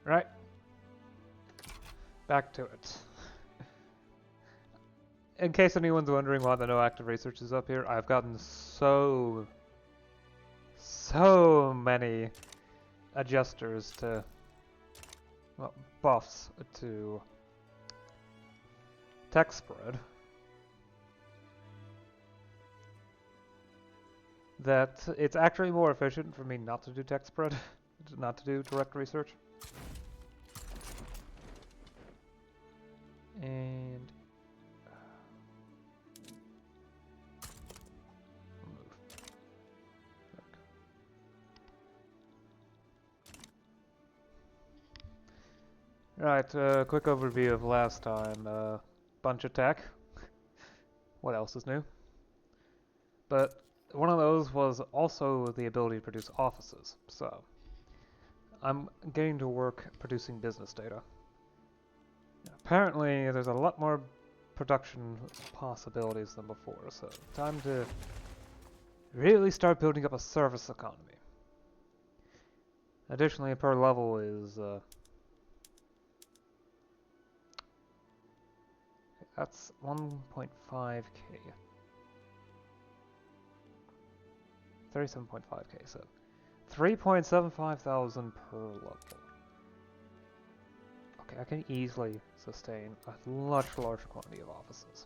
Right. Back to it. In case anyone's wondering why the no active research is up here, I've gotten so many adjusters to, well, buffs to text spread that it's actually more efficient for me not to do text spread, not to do direct research. And right, quick overview of last time. Bunch attack. What else is new? But one of those was also the ability to produce offices. So I'm getting to work producing business data. Apparently, there's a lot more production possibilities than before, so time to really start building up a service economy. Additionally, per level is that's 1.5k. 37.5k, so 3.75 thousand per level. Okay, I can easily sustain a much larger quantity of offices.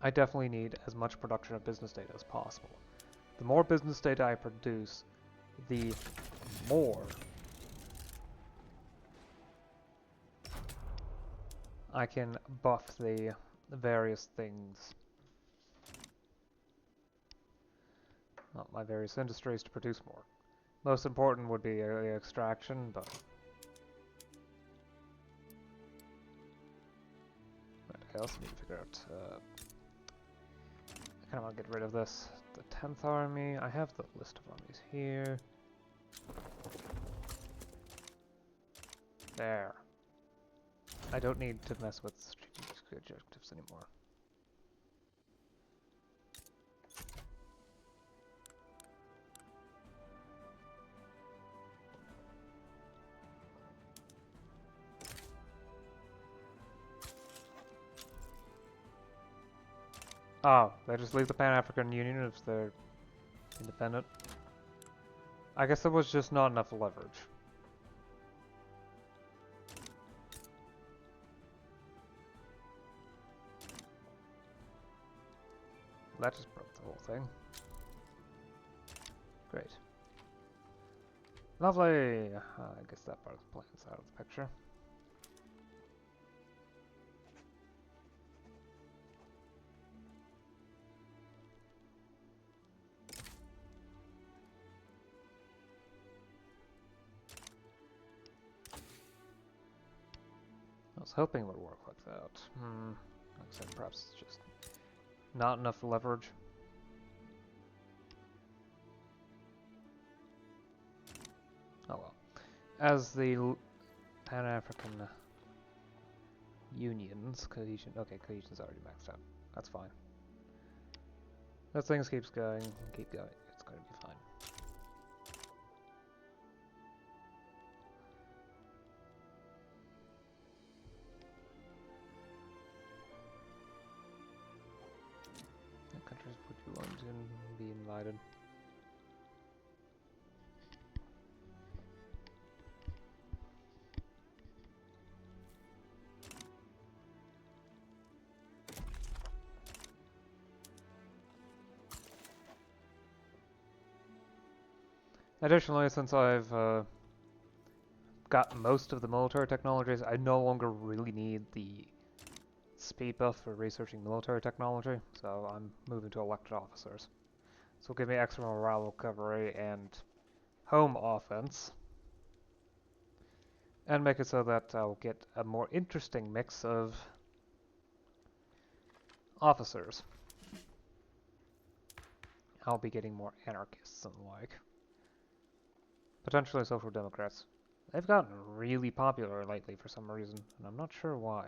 I definitely need as much production of business data as possible. The more business data I produce, the more I can buff the various things, well, my various industries to produce more. Most important would be the extraction, but I also need to figure out, I kind of want to get rid of this. The 10th army, I have the list of armies here. There. I don't need to mess with strategic objectives anymore. Oh, they just leave the Pan-African Union if they're independent. I guess there was just not enough leverage. That just broke the whole thing. Great. Lovely! I guess that part of the plan's out of the picture. I was hoping it would work like that. Like I said, perhaps it's just not enough leverage. Oh well. As the Pan-African Unions, cohesion, okay, cohesion's already maxed out. That's fine. As things keep going, it's going to be fine. What countries would you want to be invited? Additionally, since I've got most of the military technologies, I no longer really need the speed buff for researching military technology, so I'm moving to elected officers. So it'll give me extra morale recovery and home offense, and make it so that I'll get a more interesting mix of officers. I'll be getting more anarchists and the like. Potentially social democrats. They've gotten really popular lately for some reason, and I'm not sure why.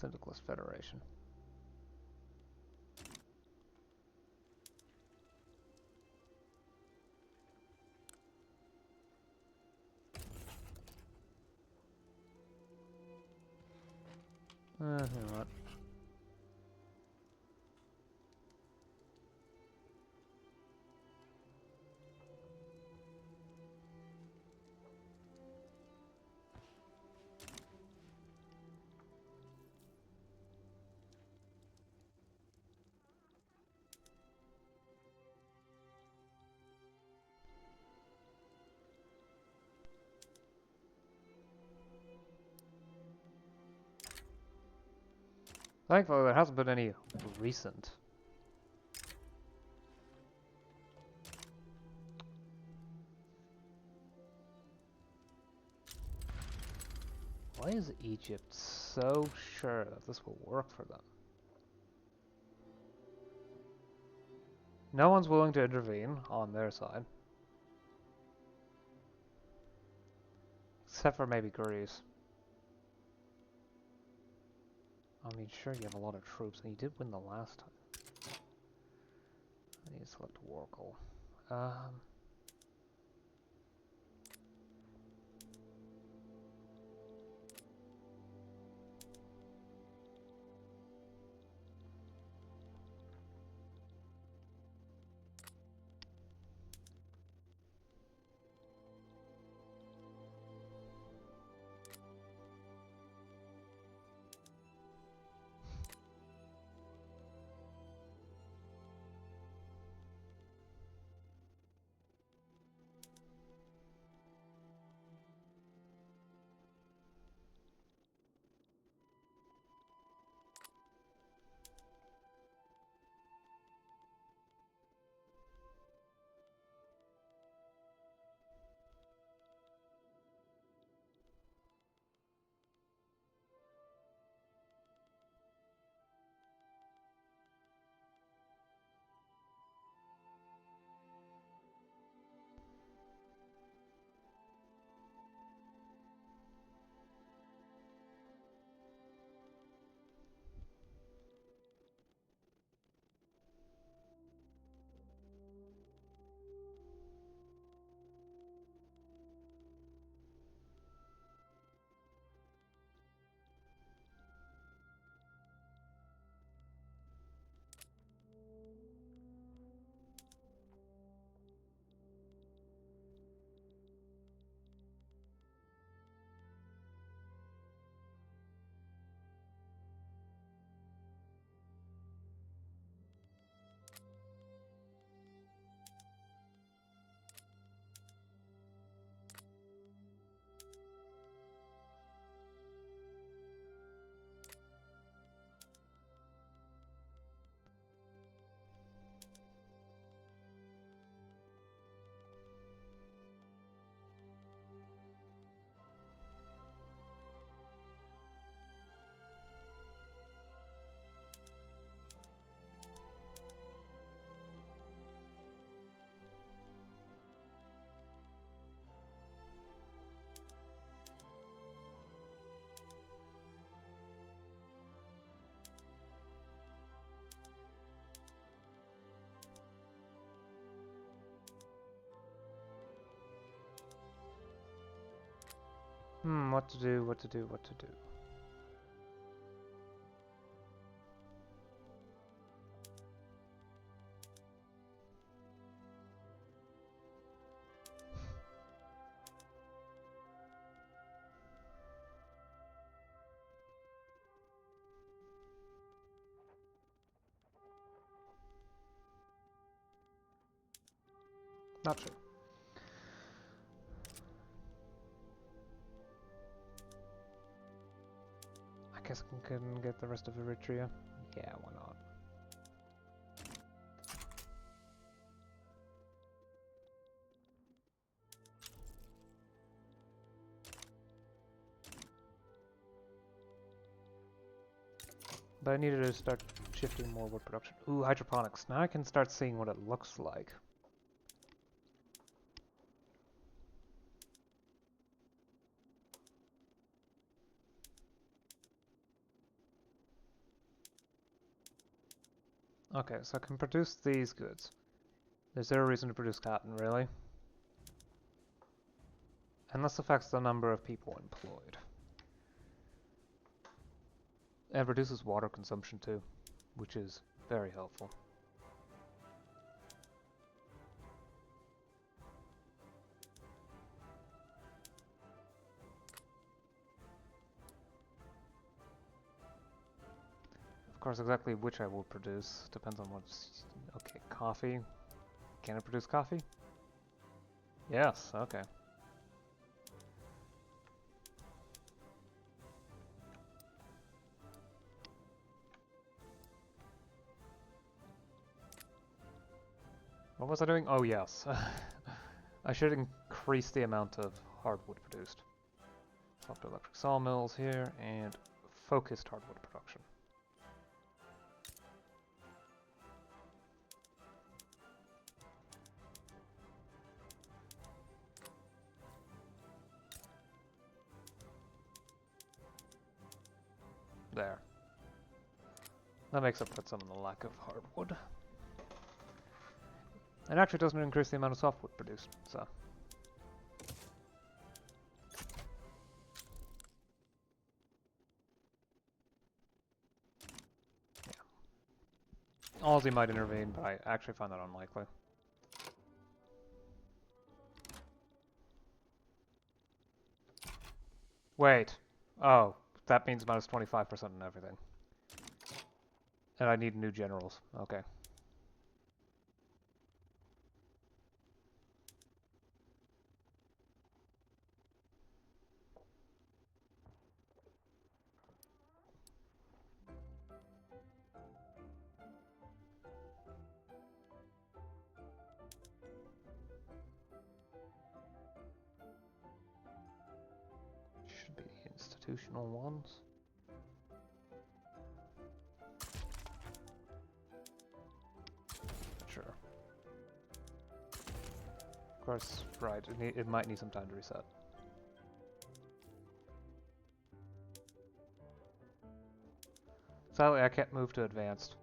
Syndicalist Federation. You know what? Thankfully, there hasn't been any recent. Why is Egypt so sure that this will work for them? No one's willing to intervene on their side. Except for maybe Greece. I mean, sure, you have a lot of troops, and you did win the last time. I need to select war goal. What to do, what to do, what to do. Not sure. I guess I can get the rest of Eritrea. Yeah, why not? But I needed to start shifting more wood production. Ooh, hydroponics. Now I can start seeing what it looks like. Okay, so I can produce these goods. There's zero reason to produce cotton, really. And this affects the number of people employed. And reduces water consumption too, which is very helpful. Of course, exactly which I will produce depends on what's... Okay, coffee. Can I produce coffee? Yes, okay. What was I doing? Oh, yes. I should increase the amount of hardwood produced. Soft electric sawmills here, and focused hardwood production. There. That makes up for some of the lack of hardwood. It actually doesn't increase the amount of softwood produced, so... yeah. Aussie might intervene, but I actually find that unlikely. Wait. Oh, that means minus 25% in everything. And I need new generals. Okay. Should be institutional ones. Sure. Of course, right, it might need some time to reset. Sadly, I can't move to advanced.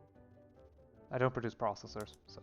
I don't produce processors, so...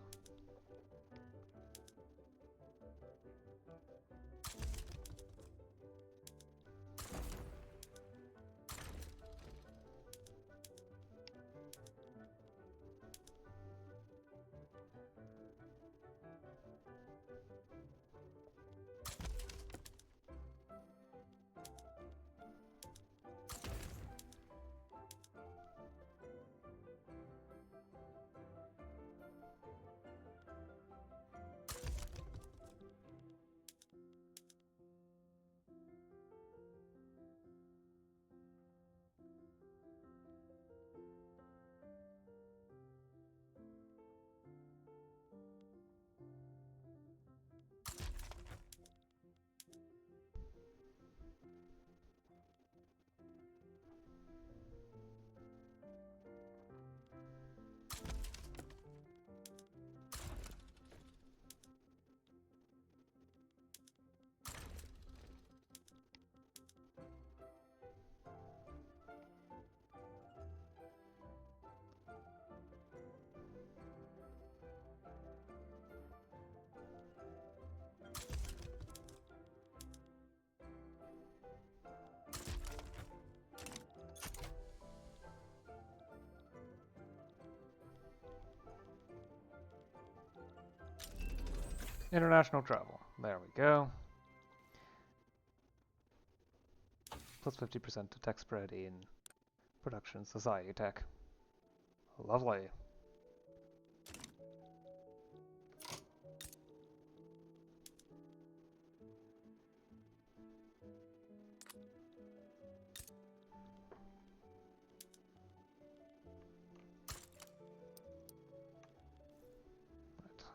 International travel. There we go. Plus 50% to tech spread in production society tech. Lovely.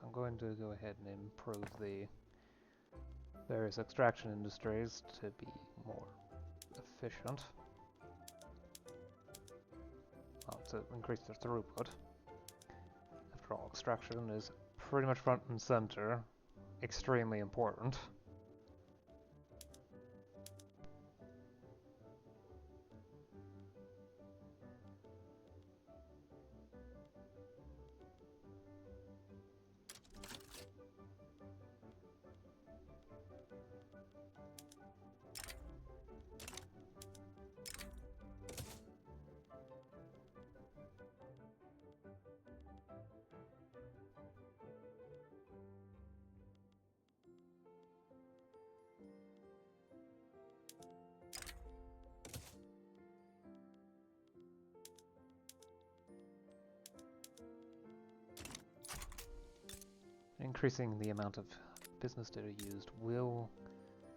I'm going to go ahead and improve the various extraction industries to be more efficient. To increase their throughput. After all, extraction is pretty much front and center, extremely important. increasing the amount of business data used will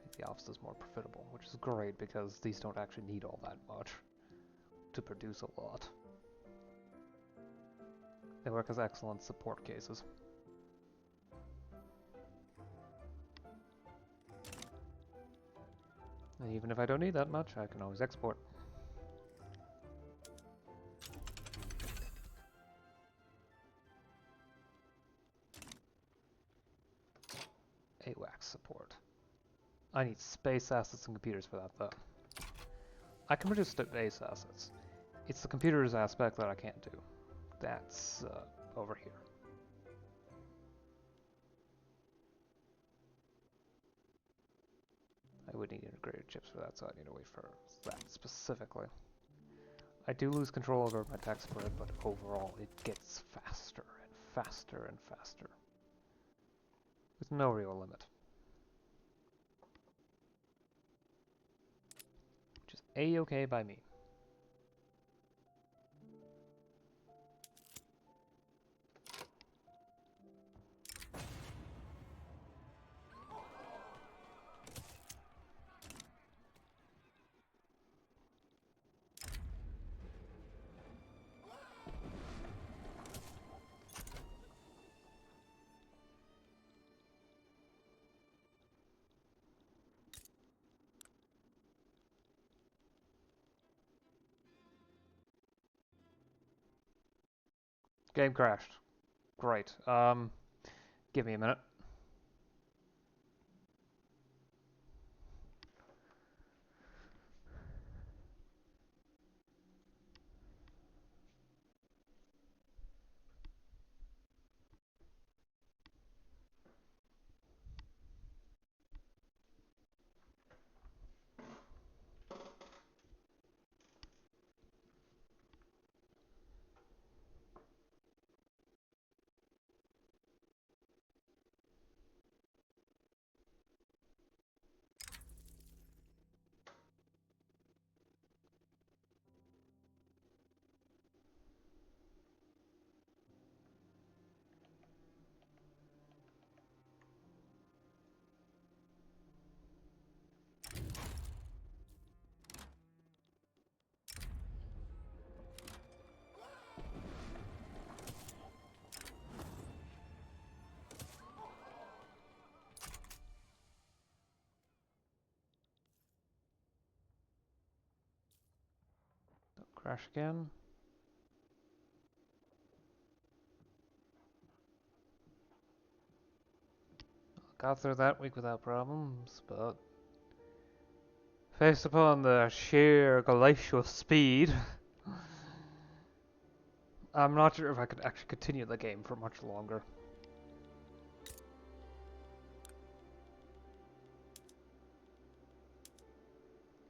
make the offices more profitable, which is great because these don't actually need all that much to produce a lot. They work as excellent support cases. And even if I don't need that much, I can always export. AWACS support. I need space assets and computers for that, though. I can produce space assets. It's the computers aspect that I can't do. That's over here. I would need integrated chips for that, so I need to wait for that specifically. I do lose control over my tech spread, but overall it gets faster and faster and faster. With no real limit. Which is a-okay by me. Game crashed. Great. Give me a minute. Don't crash again. Got through that week without problems, but based upon the sheer glacial speed, I'm not sure if I could actually continue the game for much longer.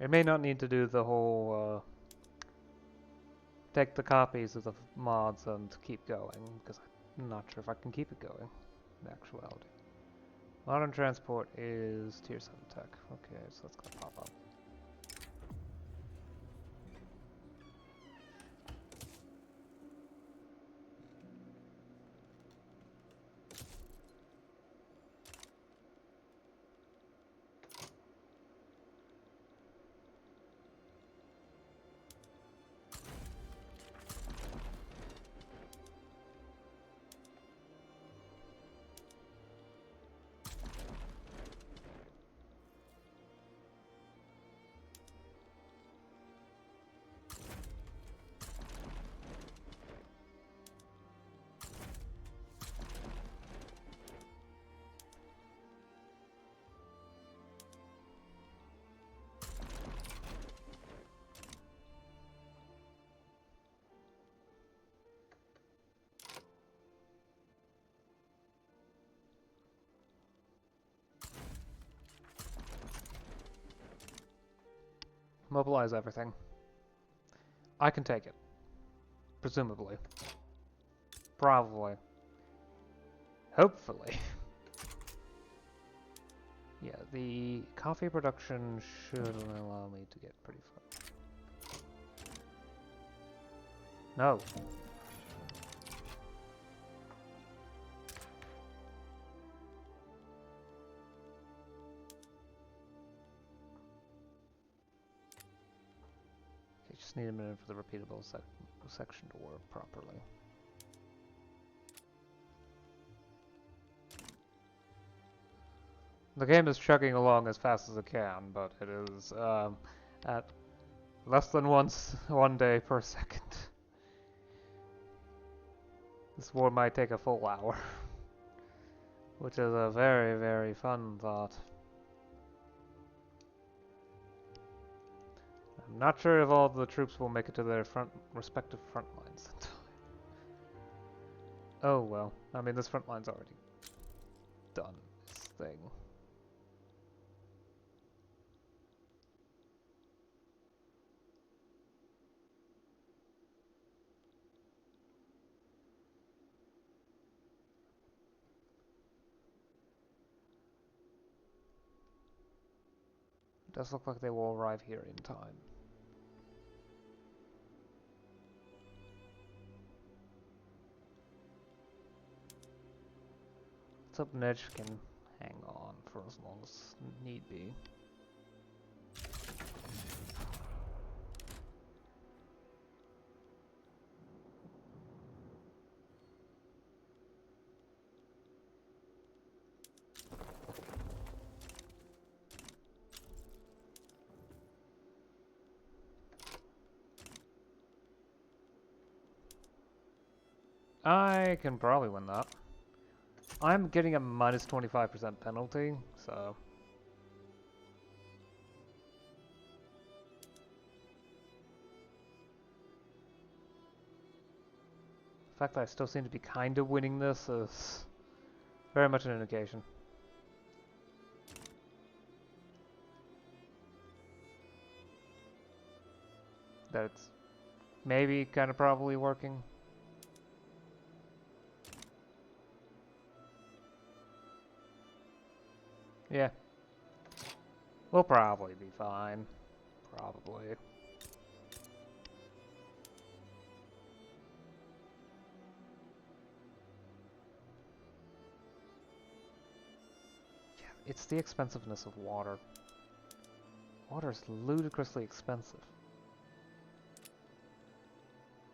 I may not need to do the whole take the copies of the mods and keep going, because I'm not sure if I can keep it going in actuality. Modern transport is tier 7 tech. Okay, so that's gonna pop up. Mobilize everything. I can take it. Presumably. Probably. Hopefully. Yeah, the coffee production should allow me to get pretty far. No. Just need a minute for the repeatable section to work properly. The game is chugging along as fast as it can, but it is at less than one day per second. This war might take a full hour, which is a very, very fun thought. I'm not sure if all the troops will make it to their respective front lines in time. Oh well, I mean this front line's already done its thing. It does look like they will arrive here in time. Let's hope Nedge can hang on for as long as need be. I can probably win that. I'm getting a minus 25% penalty, so... The fact that I still seem to be kind of winning this is very much an indication that it's maybe kind of probably working. Yeah. We'll probably be fine. Probably. Yeah, it's the expensiveness of water. Water is ludicrously expensive.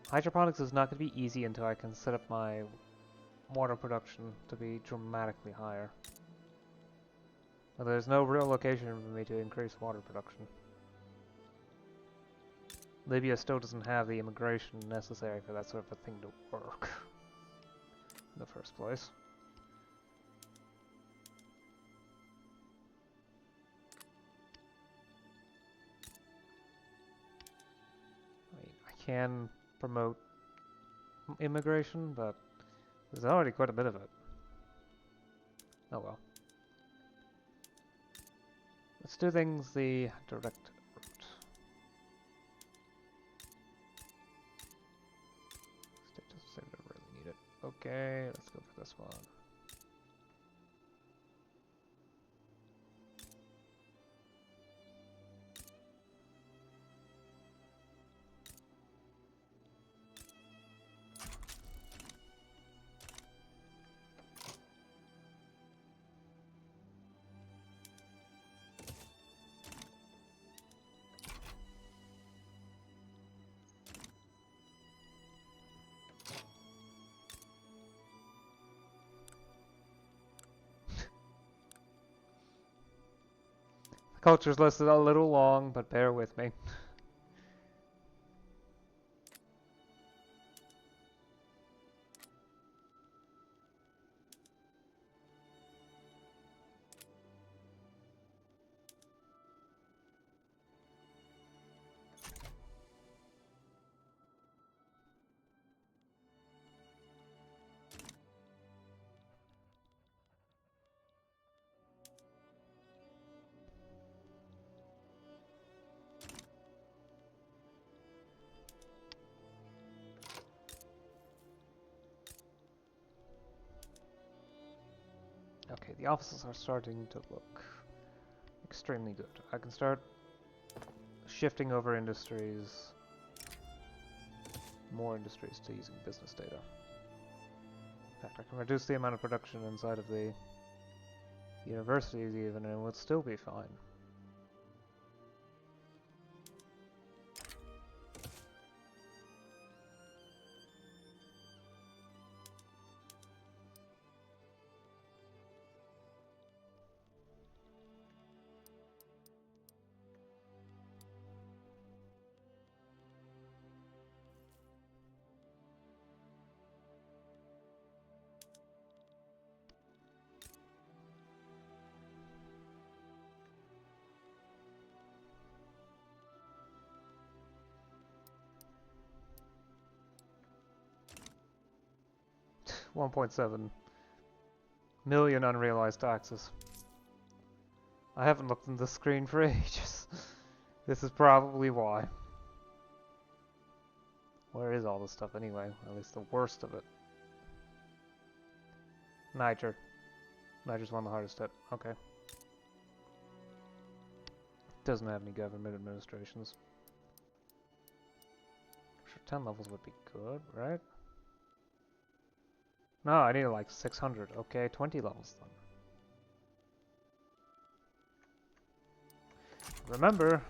Hydroponics is not going to be easy until I can set up my water production to be dramatically higher. But there's no real location for me to increase water production. Libya still doesn't have the immigration necessary for that sort of a thing to work in the first place. I mean, I can promote immigration, but there's already quite a bit of it. Oh well. Let's do things the direct route. State doesn't seem to really need it. Okay, let's go for this one. The culture's list is a little long, but bear with me. Okay, the offices are starting to look extremely good. I can start shifting over industries, more industries to using business data. In fact, I can reduce the amount of production inside of the universities even, and it would still be fine. 1.7 million unrealized taxes. I haven't looked at the screen for ages. This is probably why. Where is all this stuff anyway? At least the worst of it. Niger. Niger's one of the hardest hit. Okay. Doesn't have any government administrations. Sure, 10 levels would be good, right? No, I need like 600. Okay, 20 levels then. Remember,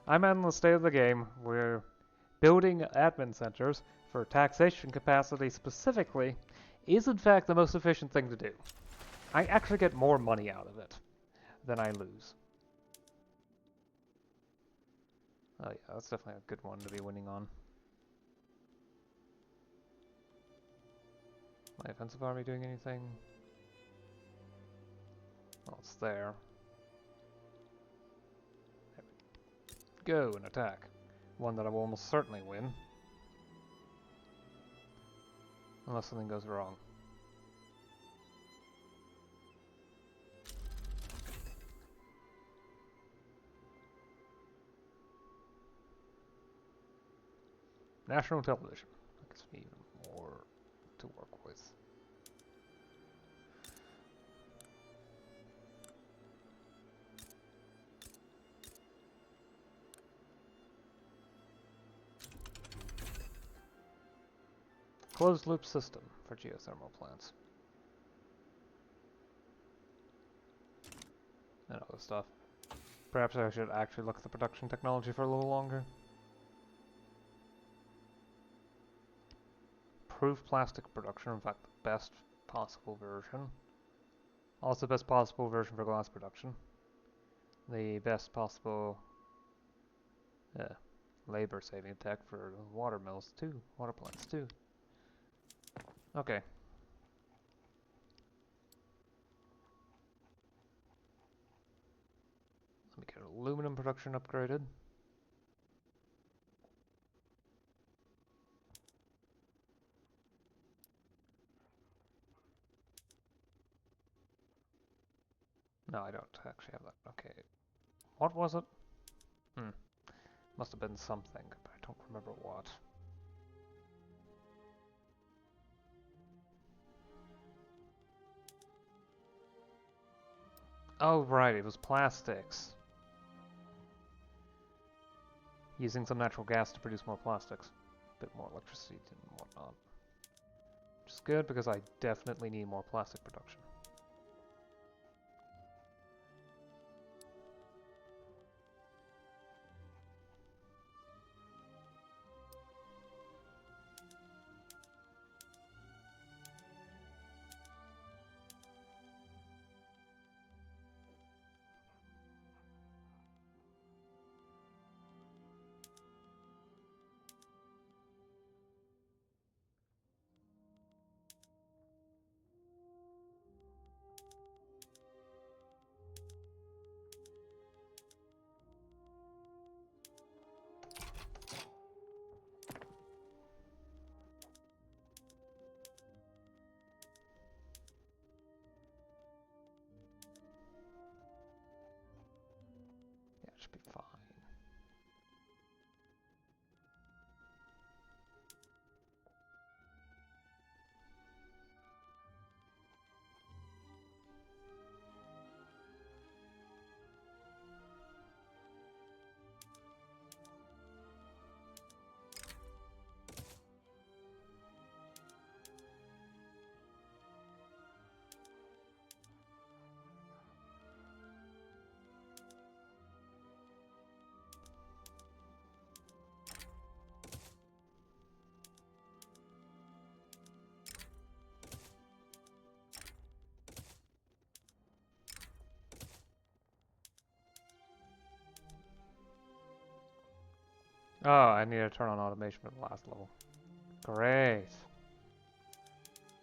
I'm in the state of the game where building admin centers for taxation capacity specifically is in fact the most efficient thing to do. I actually get more money out of it than I lose. Oh yeah, that's definitely a good one to be winning on. My offensive army doing anything? Well, it's there. Go and attack. One that I will almost certainly win. Unless something goes wrong. National television. That gives me even more to work with. Closed loop system for geothermal plants. And other stuff. Perhaps I should actually look at the production technology for a little longer. Proof plastic production, in fact the best possible version. Also best possible version for glass production. The best possible labor saving tech for water mills too, water plants too. Okay. Let me get aluminum production upgraded. No, I don't actually have that. Okay. What was it? Must have been something, but I don't remember what. Oh, right, it was plastics. Using some natural gas to produce more plastics. A bit more electricity and whatnot. Which is good because I definitely need more plastic production. Should be fine. Oh, I need to turn on automation at the last level. Great.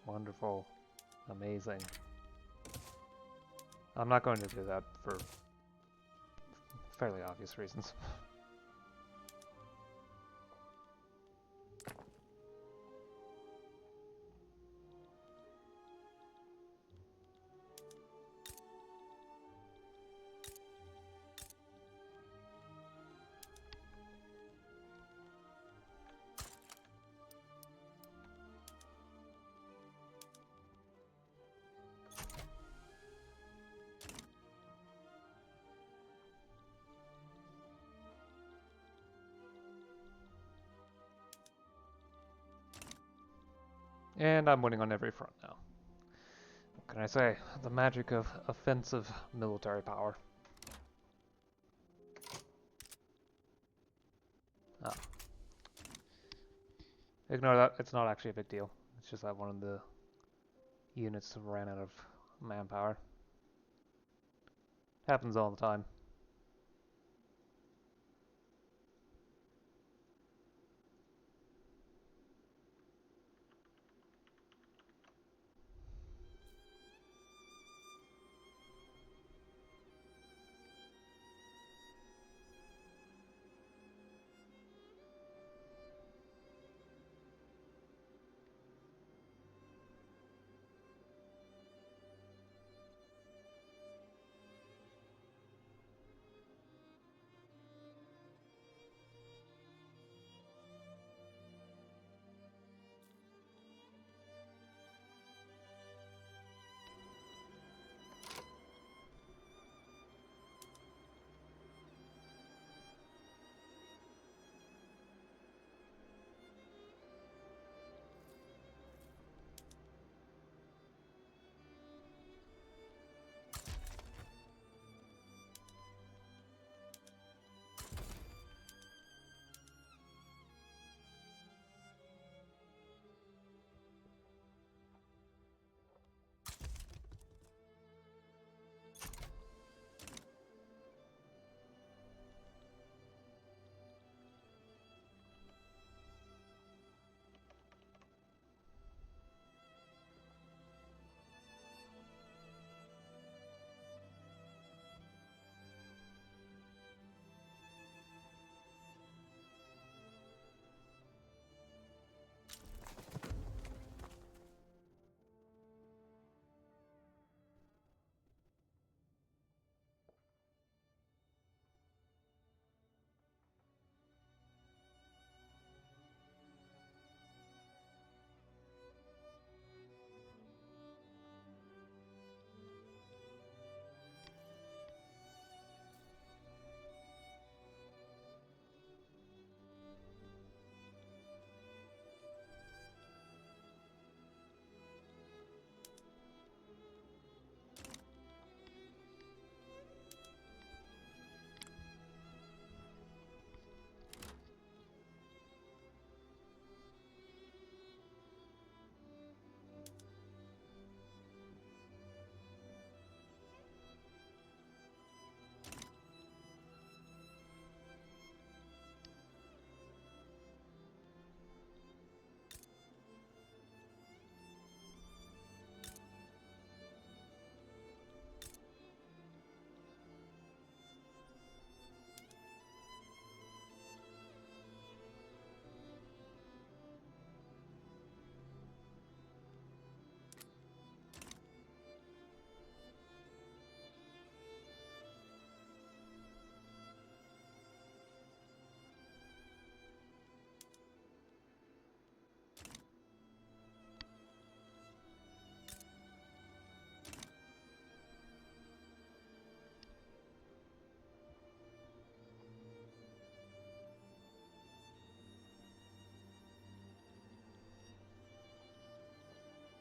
Wonderful. Amazing. I'm not going to do that for fairly obvious reasons. And I'm winning on every front now. What can I say? The magic of offensive military power. Oh. Ignore that, it's not actually a big deal. It's just that one of the units ran out of manpower. Happens all the time.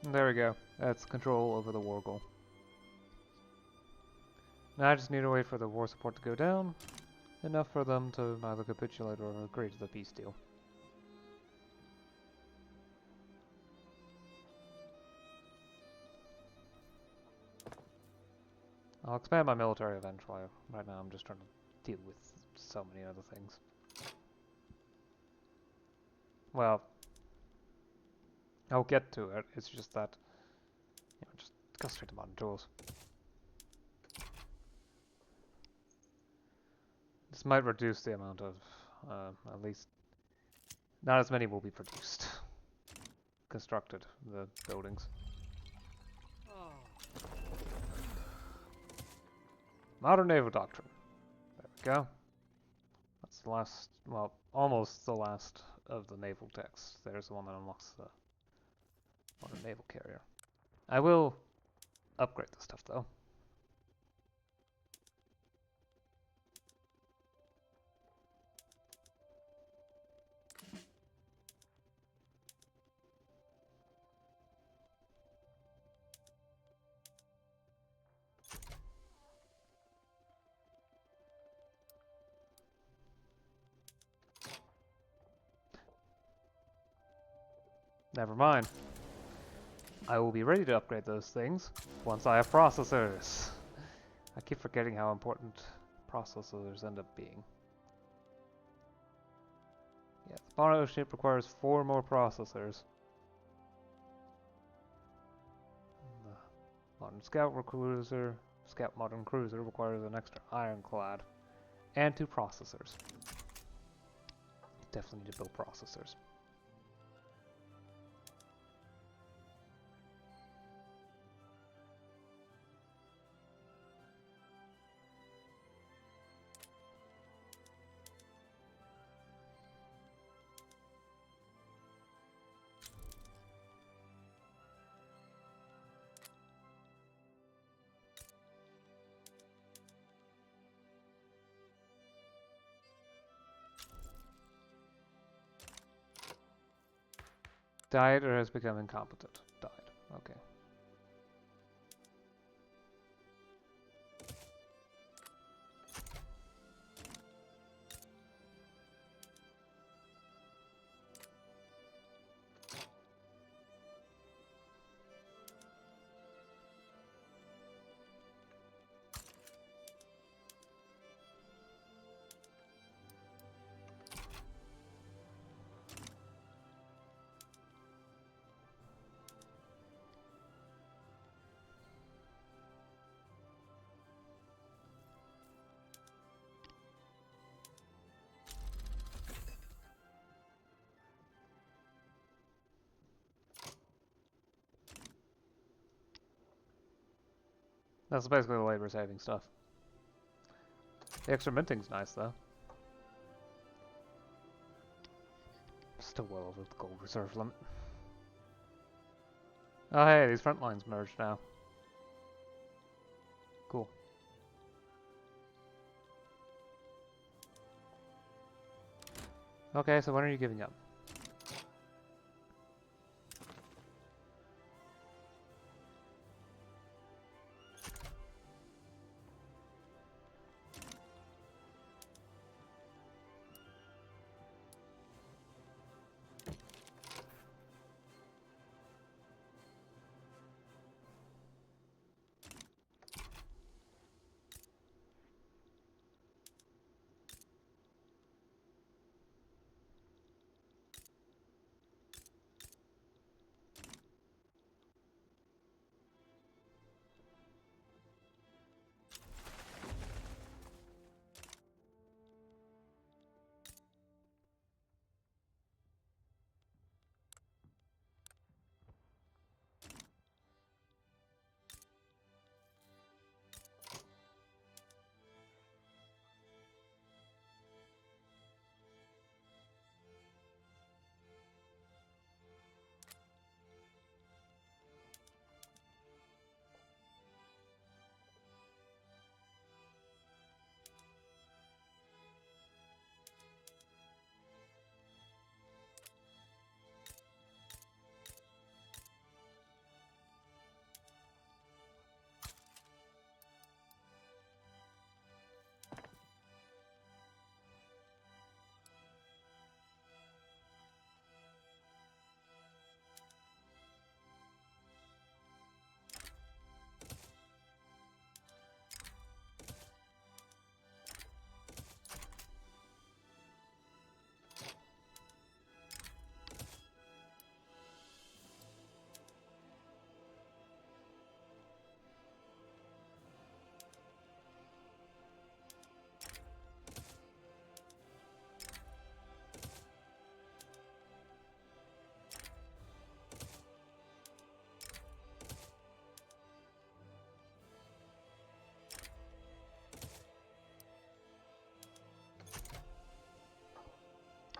There we go. That's control over the war goal. Now I just need to wait for the war support to go down, enough for them to either capitulate or agree to the peace deal. I'll expand my military eventually. Right now I'm just trying to deal with so many other things. Well, I'll get to it, it's just that, just go straight to modern tools. This might reduce the amount of, at least, not as many will be produced. Constructed, the buildings. Modern naval doctrine. There we go. That's the last, well, almost the last of the naval texts. There's the one that unlocks the modern naval carrier. I will upgrade this stuff though. Never mind. I will be ready to upgrade those things once I have processors. I keep forgetting how important processors end up being. Yeah, the Bono ship requires 4 more processors. The modern Scout modern cruiser requires an extra ironclad and 2 processors. Definitely need to build processors. Died or has become incompetent. Died. Okay. That's basically the labor saving stuff. The extra minting's nice though. Still well over the gold reserve limit. Oh hey, these front lines merged now. Cool. Okay, so when are you giving up?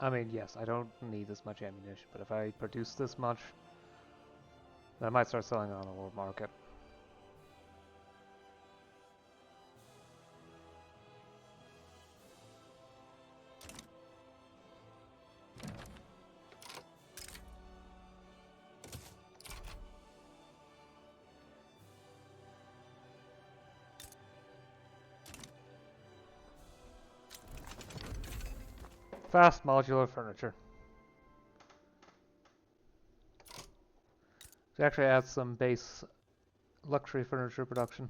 I mean, yes, I don't need this much ammunition, but if I produce this much, then I might start selling it on the world market. Fast modular furniture. So actually add some base luxury furniture production.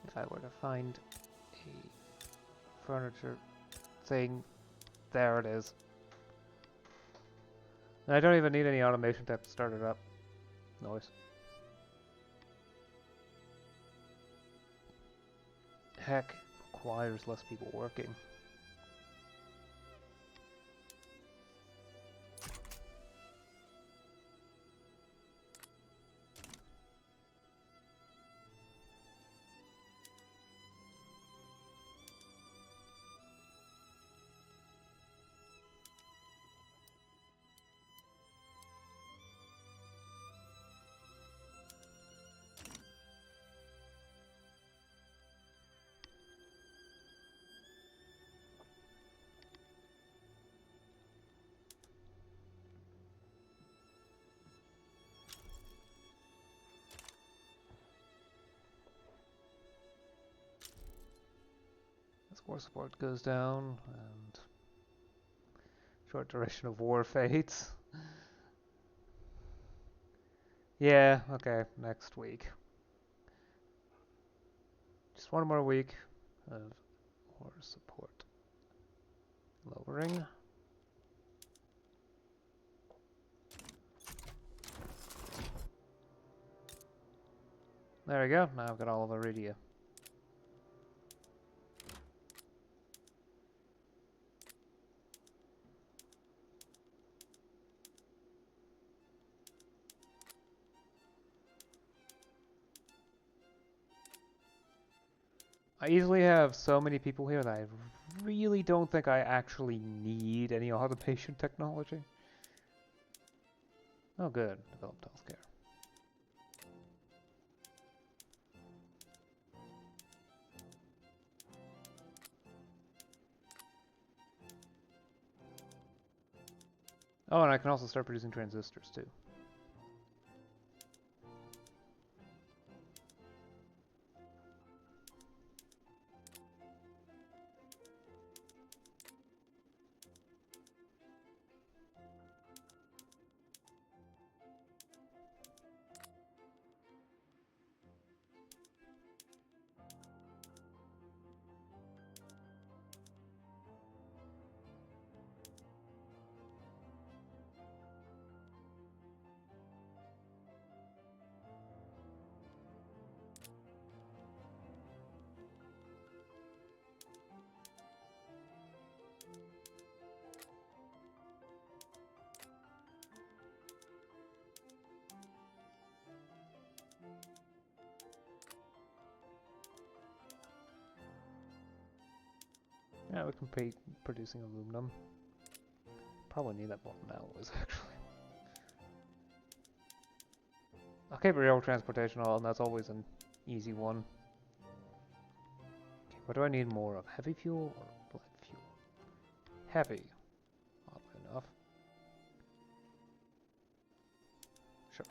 If I were to find a furniture thing, there it is. And I don't even need any automation to start it up. Noise. Heck, requires less people working. War support goes down, and short duration of war fades. Yeah, okay, next week. Just one more week of war support. Lowering. There we go, now I've got all of Iridia. I easily have so many people here that I really don't think I actually need any automation technology. Oh good, developed healthcare. Oh, and I can also start producing transistors too. Yeah, we can be producing aluminum. Probably need that more than alloys, actually. Okay, rail transportation, and that's always an easy one. Okay, what do I need more of? Heavy fuel or light fuel? Heavy. Oddly enough. Sure.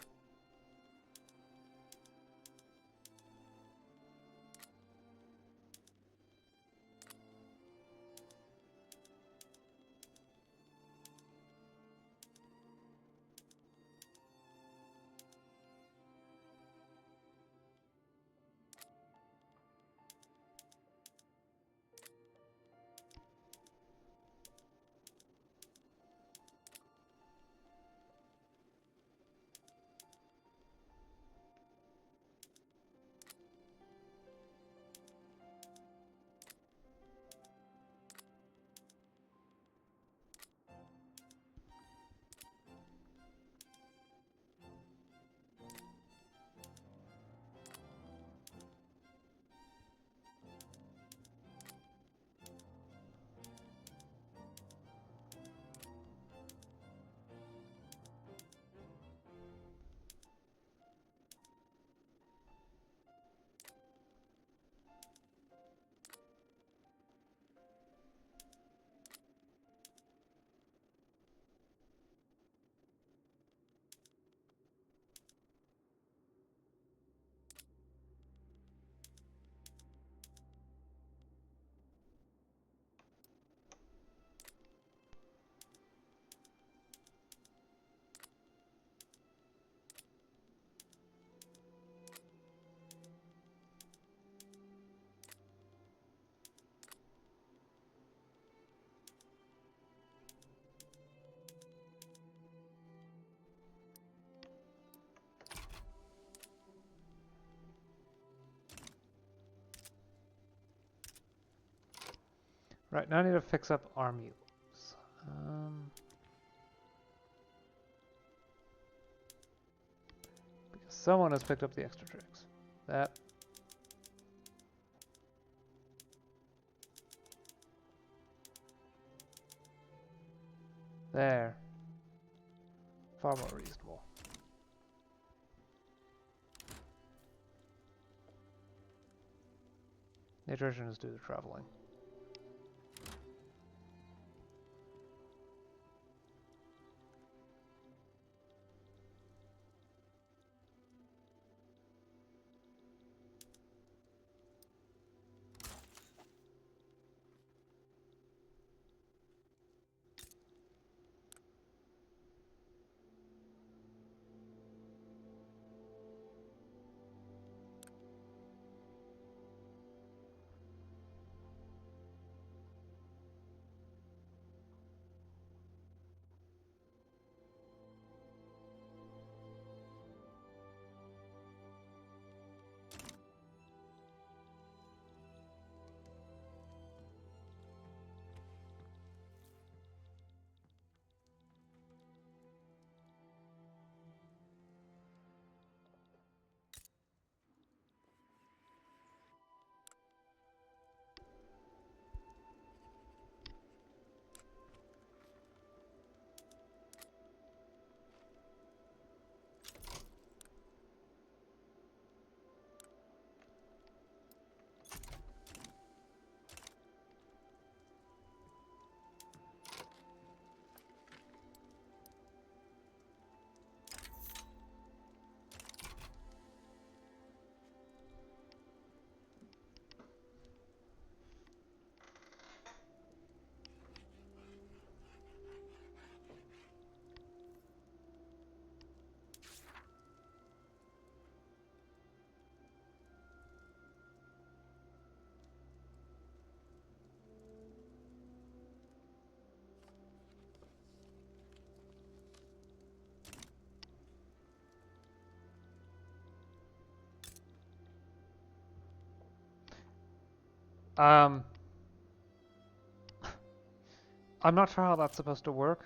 Right, now I need to fix up our mules. Because someone has picked up the extra tricks. That. There. Far more reasonable. Nutritionists do the traveling. Um, I'm not sure how that's supposed to work.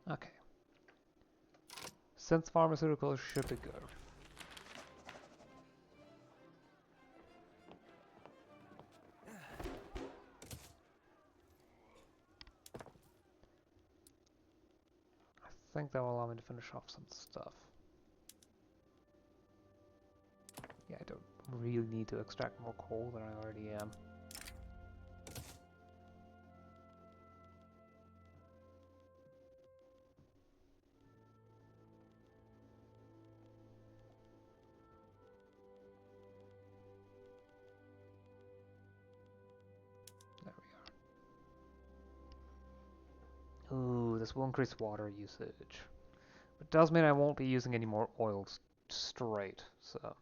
Okay. Since pharmaceuticals should be good. I think that will allow me to finish off some stuff. Yeah, I don't really need to extract more coal than I already am. There we are. Ooh, this will increase water usage. It does mean I won't be using any more oil straight, so...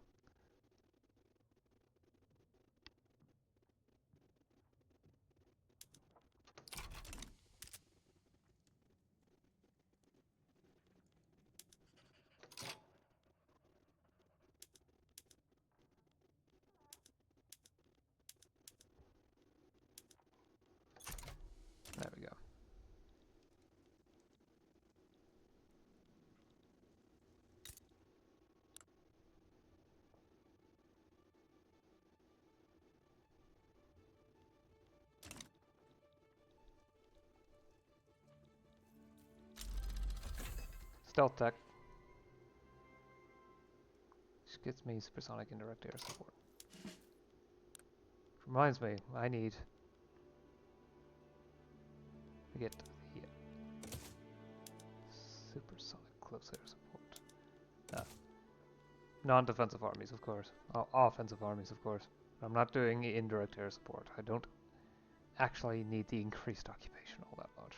There we go. Stealth tech. Which gets me supersonic indirect air support. Reminds me, I need to get the supersonic close air support. Non-defensive armies, of course. Offensive armies, of course. I'm not doing indirect air support. I don't actually need the increased occupation all that much.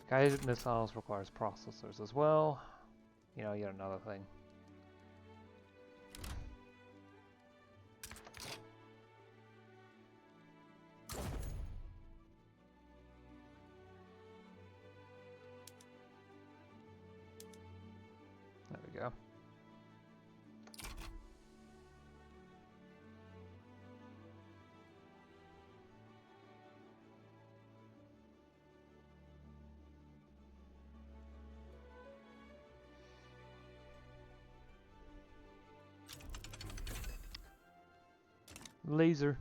Guided missiles requires processors as well. You know, yet another thing. There we go. Laser.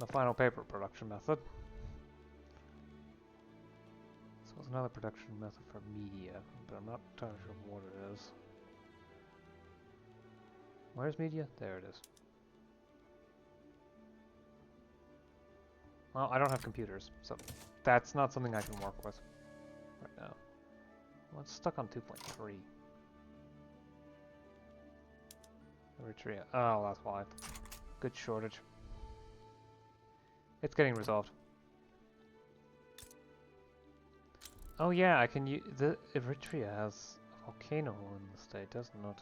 The final paper production method. So it's another production method for media, but I'm not entirely sure what it is. Where's media? There it is. Well, I don't have computers, so that's not something I can work with right now. Well, it's stuck on 2.3. Eritrea. Oh, that's why. Good shortage. It's getting resolved. Oh yeah, I can use... The Eritrea has a volcano in the state, doesn't it?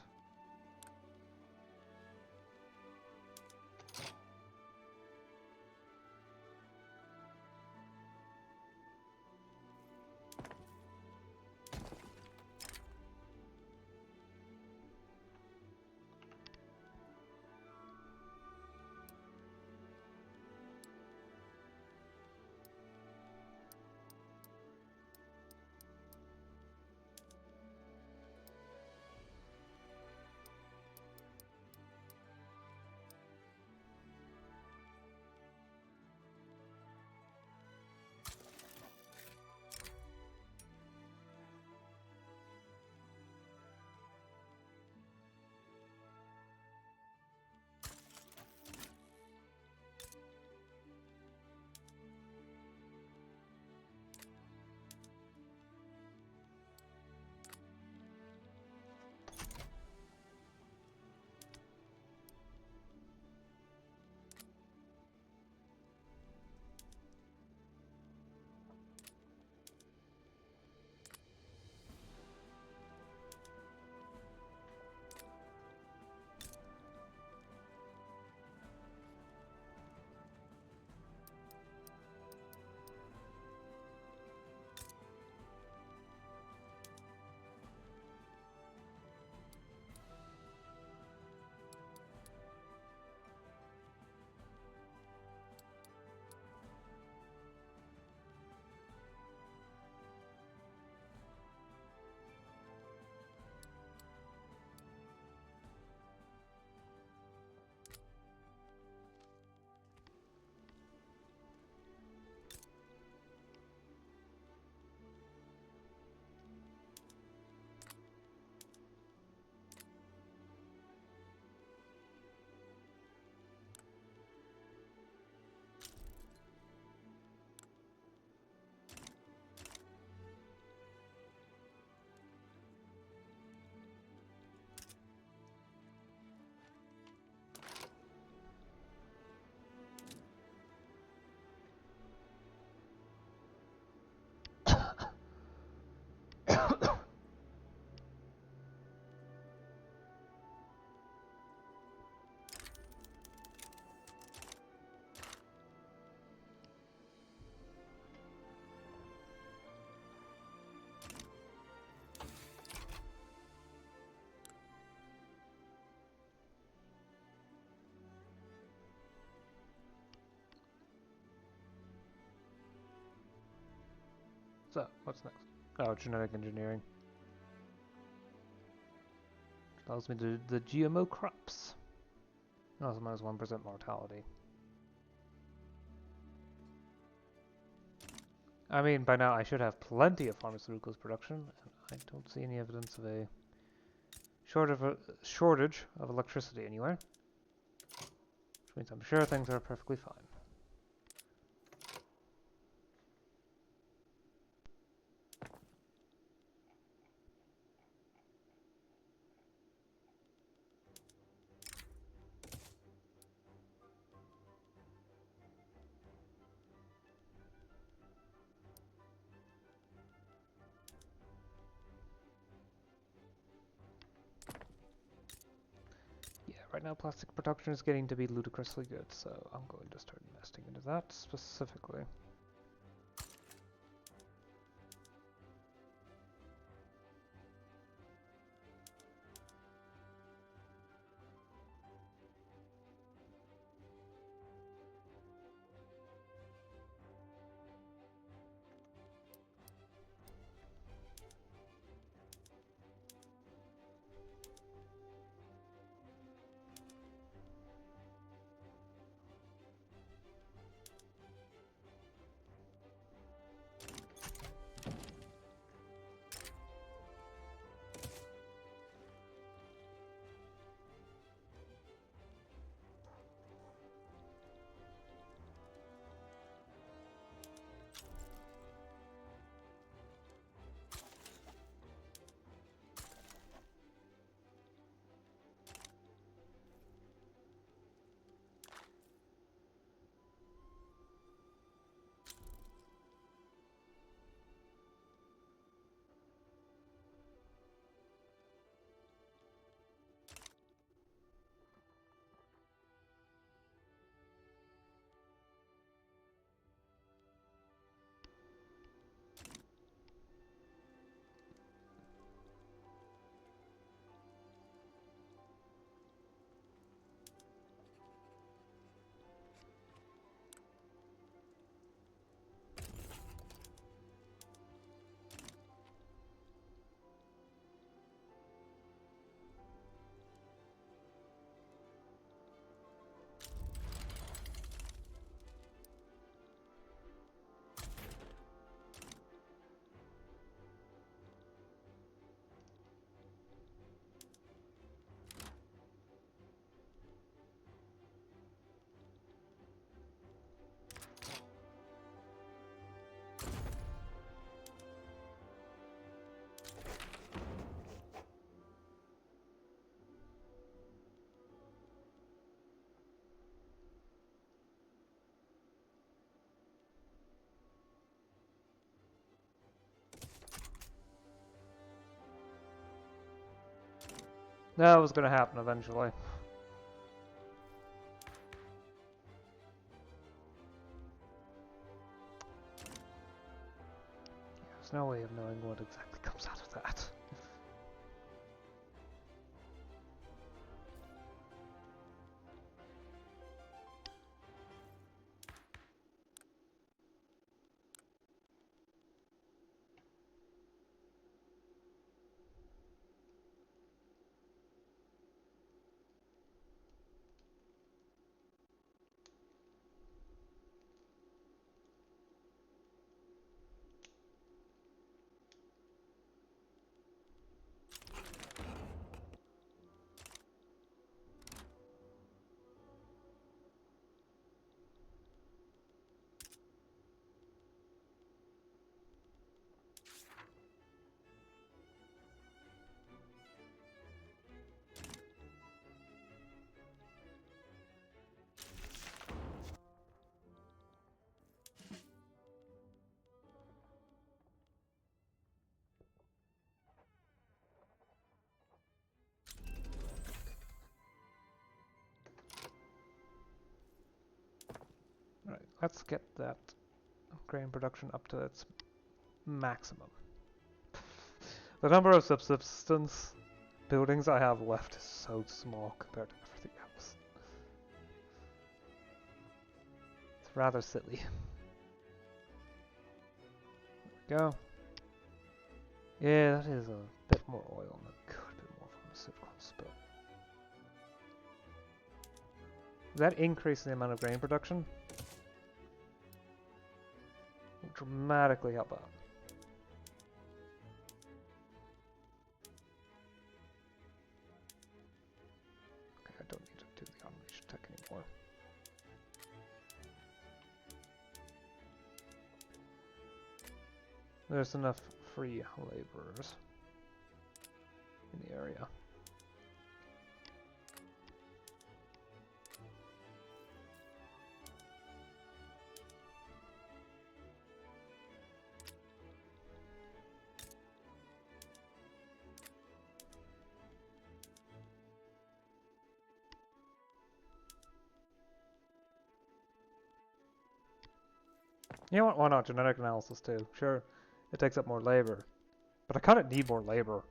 So, what's next? Oh, genetic engineering. Allows me to do the GMO crops. Also minus 1% mortality. I mean, by now I should have plenty of pharmaceuticals production, and I don't see any evidence of a shortage of electricity anywhere. Which means I'm sure things are perfectly fine. Yeah, right now plastic production is getting to be ludicrously good, so I'm going to start investing into that specifically. That was going to happen eventually. There's no way of knowing what exactly comes out of that. Right, let's get that grain production up to its maximum. The number of subsistence buildings I have left is so small compared to everything else. It's rather silly. go. Yeah, that is a bit more oil and a good bit more pharmaceuticals, but that increases the amount of grain production will dramatically help out. Okay, I don't need to do the automation tech anymore. There's enough free laborers in the area. You know what? Why not? Genetic analysis too. Sure, it takes up more labor, but I kind of need more labor.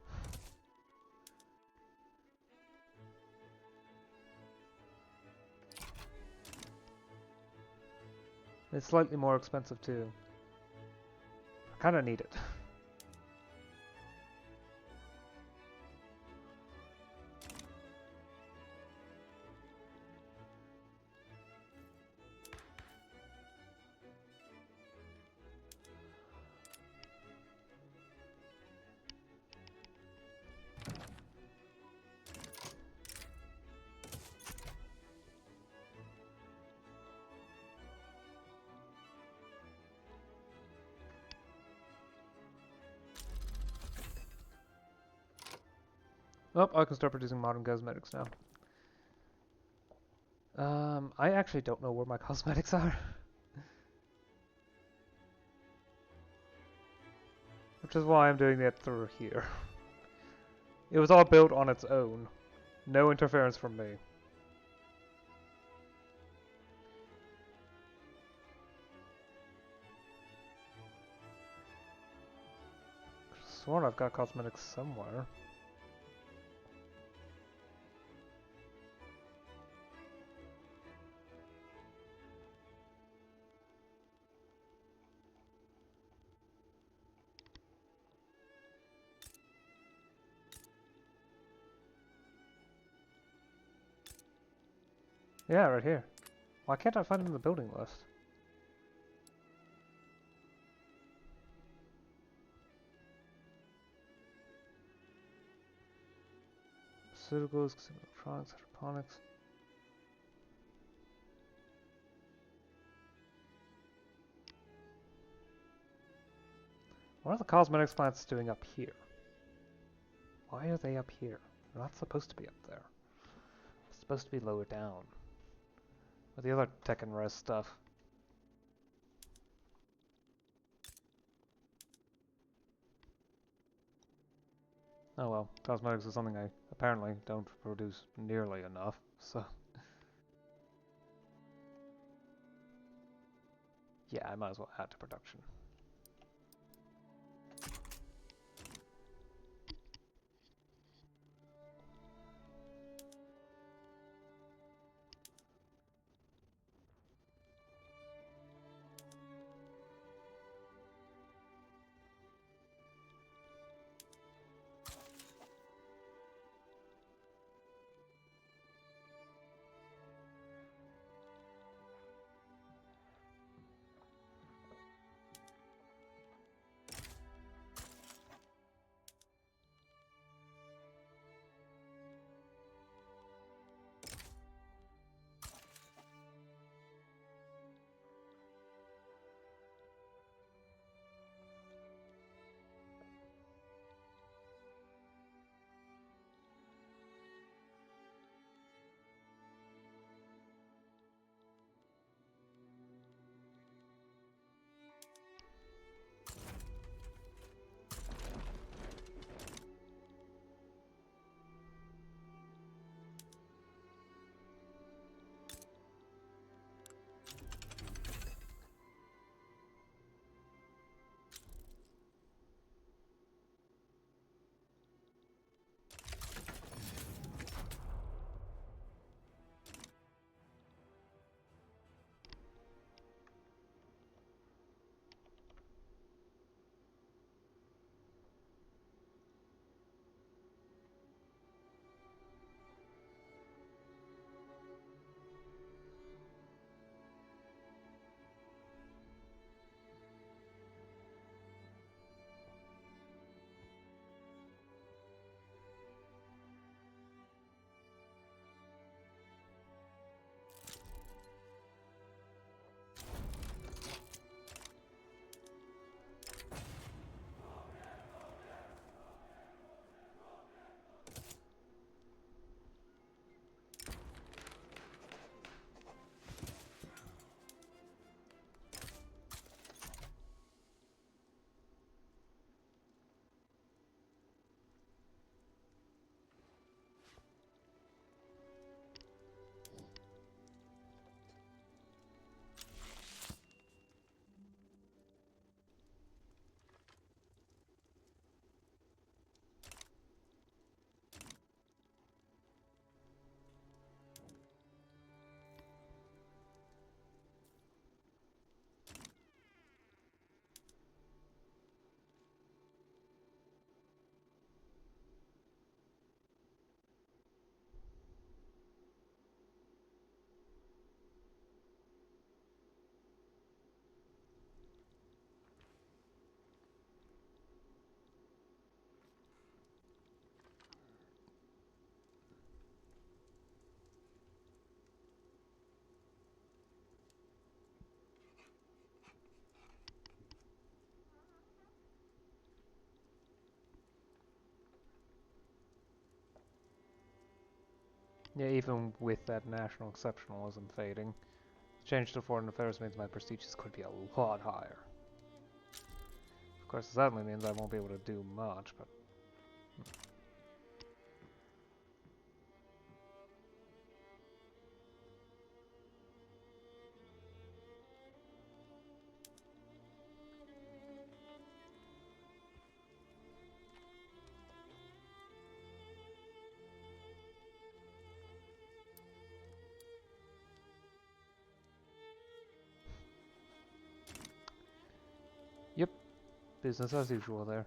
It's slightly more expensive too. I kind of need it. Oh, I can start producing modern cosmetics now. I actually don't know where my cosmetics are. Which is why I'm doing it through here. It was all built on its own. No interference from me. I sworn I've got cosmetics somewhere. Yeah, right here. Why can't I find them in the building list? Pharmaceuticals, consumer electronics, hydroponics. What are the cosmetics plants doing up here? Why are they up here? They're not supposed to be up there. They're supposed to be lower down. With the other tech and res stuff. Oh well, cosmetics is something I apparently don't produce nearly enough, so... Yeah, I might as well add to production. Yeah, even with that national exceptionalism fading, change to foreign affairs means my prestiges could be a lot higher. Of course, it sadly means I won't be able to do much, but... Yep, business as usual there.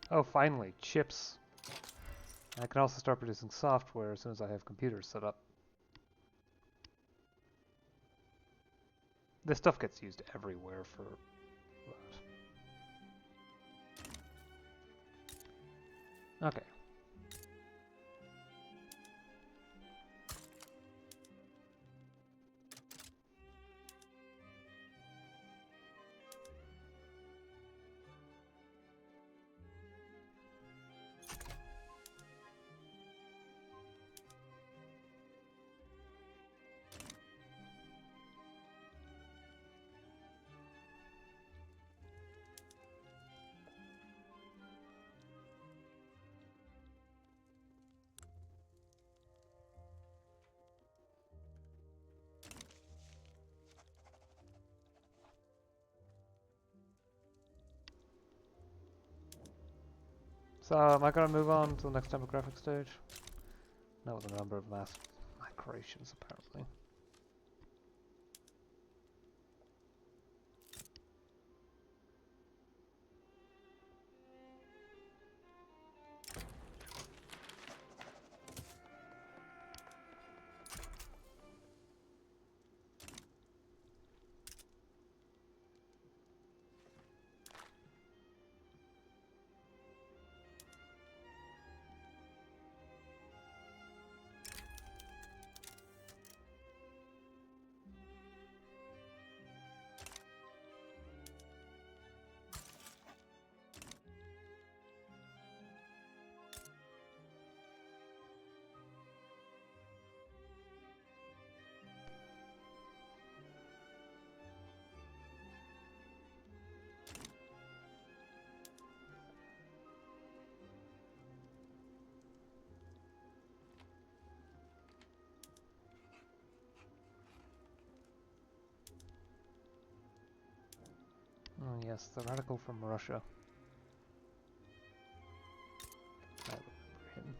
Oh, finally, chips. I can also start producing software as soon as I have computers set up. This stuff gets used everywhere for what? Okay. So, am I gonna move on to the next demographic stage? That was a number of mass migrations, apparently. Oh yes, the radical from Russia. I remember him.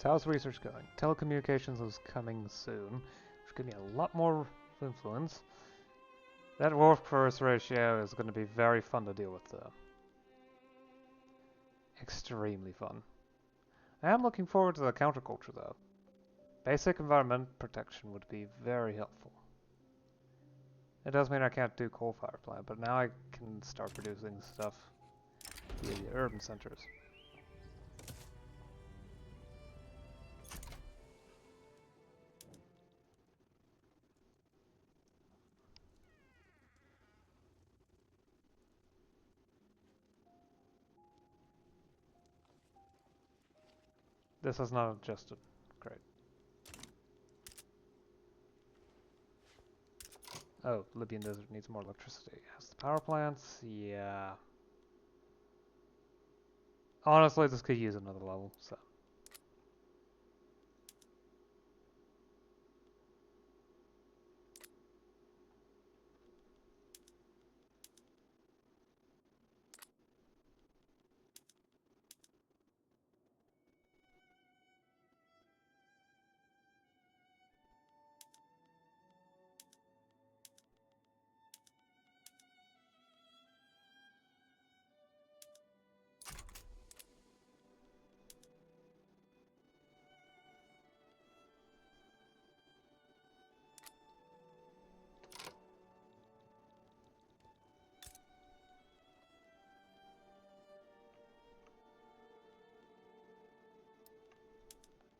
So how's research going? Telecommunications is coming soon, which give me a lot more influence. That workforce ratio is going to be very fun to deal with, though. Extremely fun. I am looking forward to the counterculture, though. Basic environment protection would be very helpful. It does mean I can't do coal-fired plant, but now I can start producing stuff via the urban centers. This is not adjusted. Great. Oh, Libyan Desert needs more electricity. Has the power plants? Yeah. Honestly, this could use another level, so.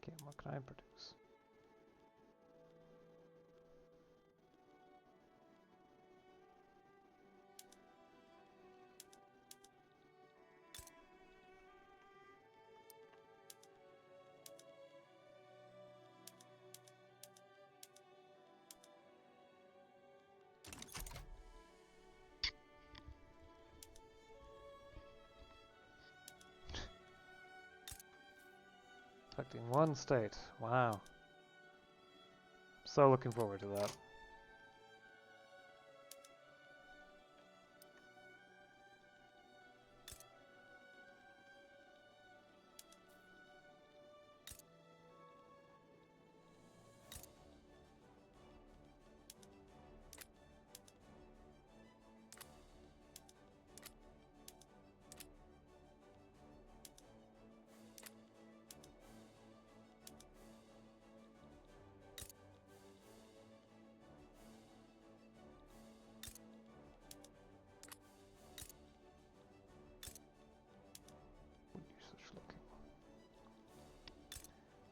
Okay, what can I produce? Affecting one state. Wow. So looking forward to that. Usage looking.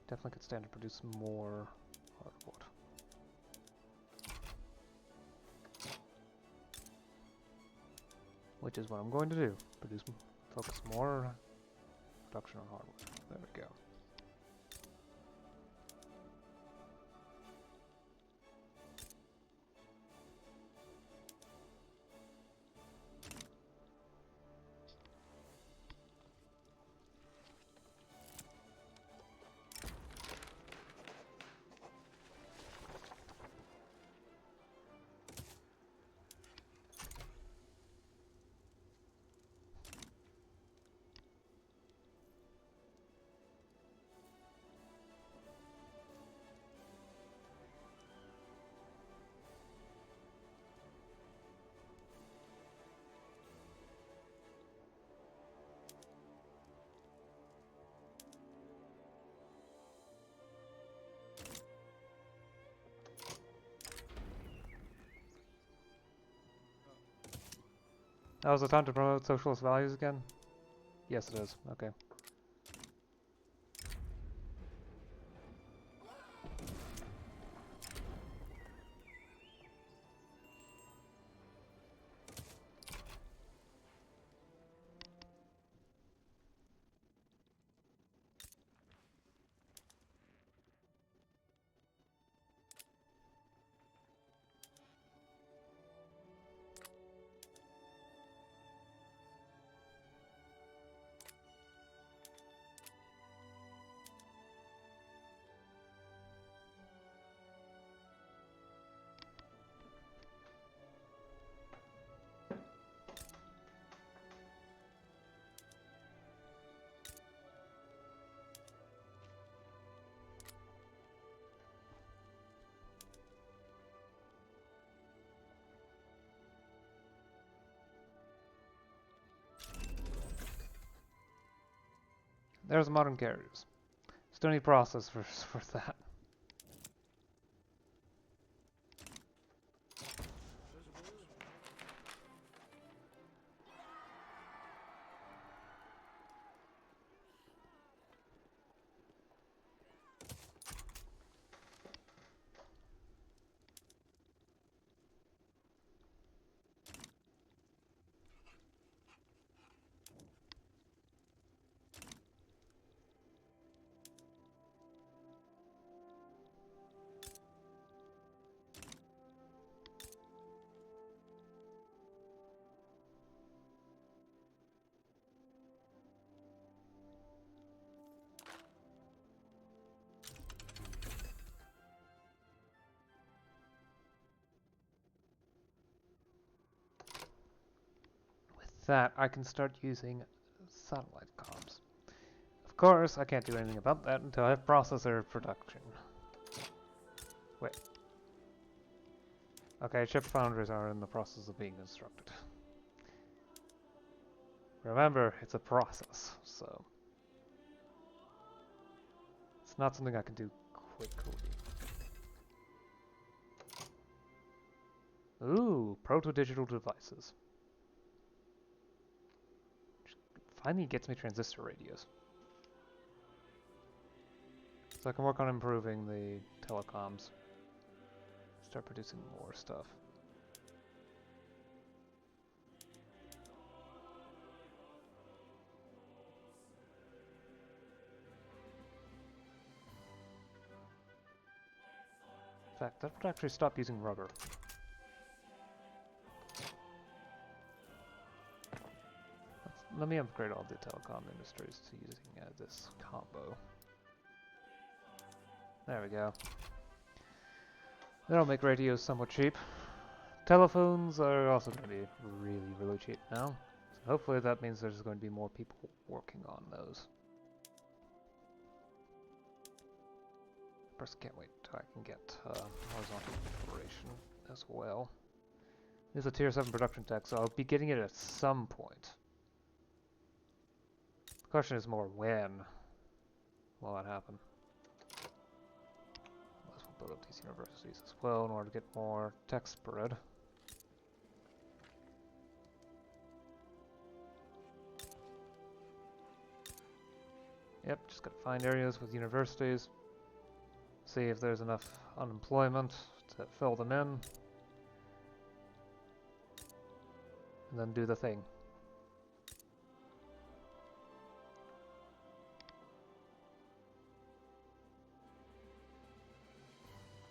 Definitely could stand to produce more hardwood. Which is what I'm going to do. Focus more production on hardwood. There we go. That was the time to promote socialist values again? Yes, it is. Okay. There's modern carriers. Still need processors for that. That I can start using satellite comms. Of course, I can't do anything about that until I have processor production. Wait. Okay, chip foundries are in the process of being constructed. Remember, it's a process, so it's not something I can do quickly. Ooh, proto-digital devices. Finally gets me transistor radios. So I can work on improving the telecoms. Start producing more stuff. In fact, that would actually stop using rubber. Let me upgrade all the telecom industries to using this combo. There we go. That'll make radios somewhat cheap. Telephones are also going to be really, really cheap now. So hopefully that means there's going to be more people working on those. Of course, can't wait till I can get horizontal integration as well. This is a tier 7 production tech, so I'll be getting it at some point. The question is more when will that happen? Let's build up these universities as well in order to get more tech spread. Yep, just gotta find areas with universities. See if there's enough unemployment to fill them in. And then do the thing.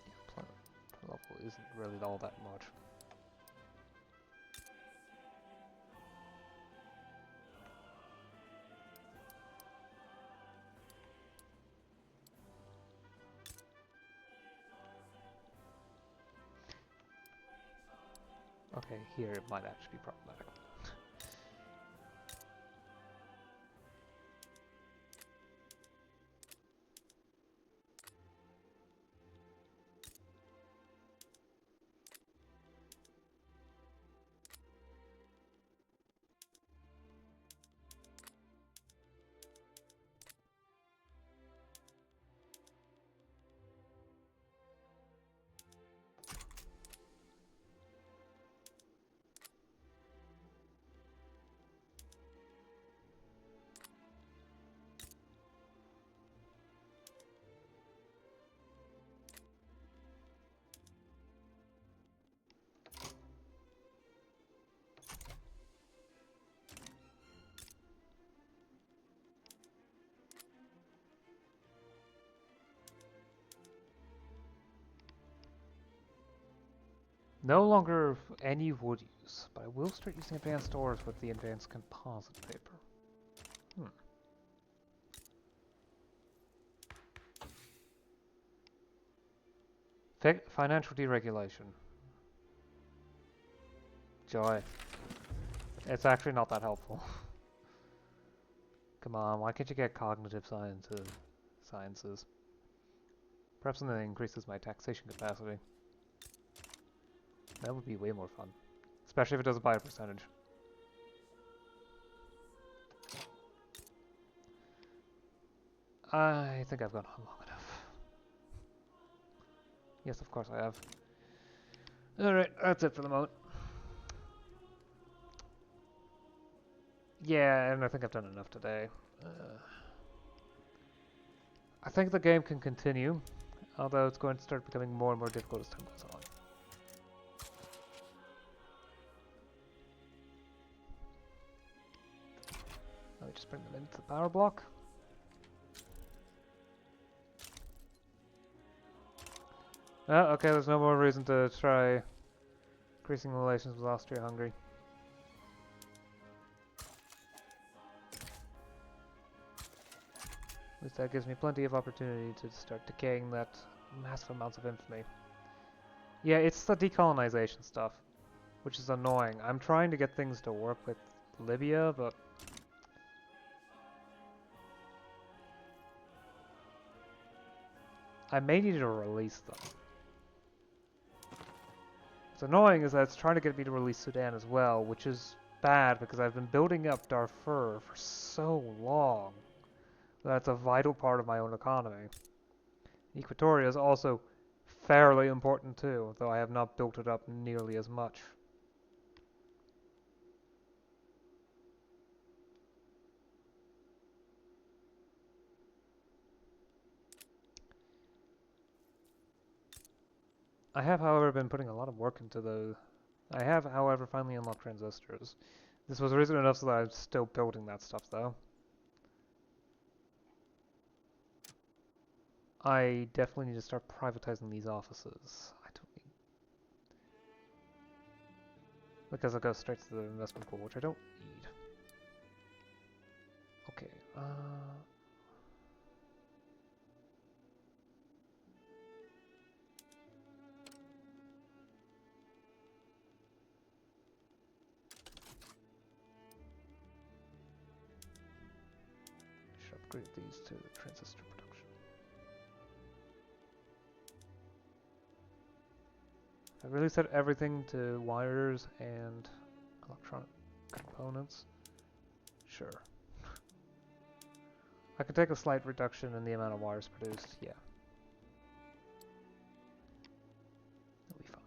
Yeah, employment level isn't really all that much. Okay, here it might actually be problematic. No longer any wood use, but I will start using advanced ores with the advanced composite paper. Financial deregulation. Joy. It's actually not that helpful. Come on, why can't you get cognitive sciences? Perhaps something that increases my taxation capacity. That would be way more fun. Especially if it doesn't buy a percentage. I think I've gone on long enough. Yes, of course I have. Alright, that's it for the moment. Yeah, and I think I've done enough today. I think the game can continue, although it's going to start becoming more and more difficult as time goes on. Let me just bring them into the power block. Oh, okay, there's no more reason to try increasing relations with Austria-Hungary. At least that gives me plenty of opportunity to start decaying that massive amounts of infamy. Yeah, it's the decolonization stuff, which is annoying. I'm trying to get things to work with Libya, but I may need to release them. What's annoying is that it's trying to get me to release Sudan as well, which is bad because I've been building up Darfur for so long. That's a vital part of my own economy. Equatoria is also fairly important too, though I have not built it up nearly as much. I have, however, been putting a lot of work into the... I have, however, finally unlocked transistors. This was reason enough so that I'm still building that stuff, though. I definitely need to start privatizing these offices. I don't need... Because it goes straight to the investment pool, which I don't need. Okay, should upgrade these to transistor production. I really set everything to wires and electronic components. Sure. I could take a slight reduction in the amount of wires produced, yeah. It'll be fine.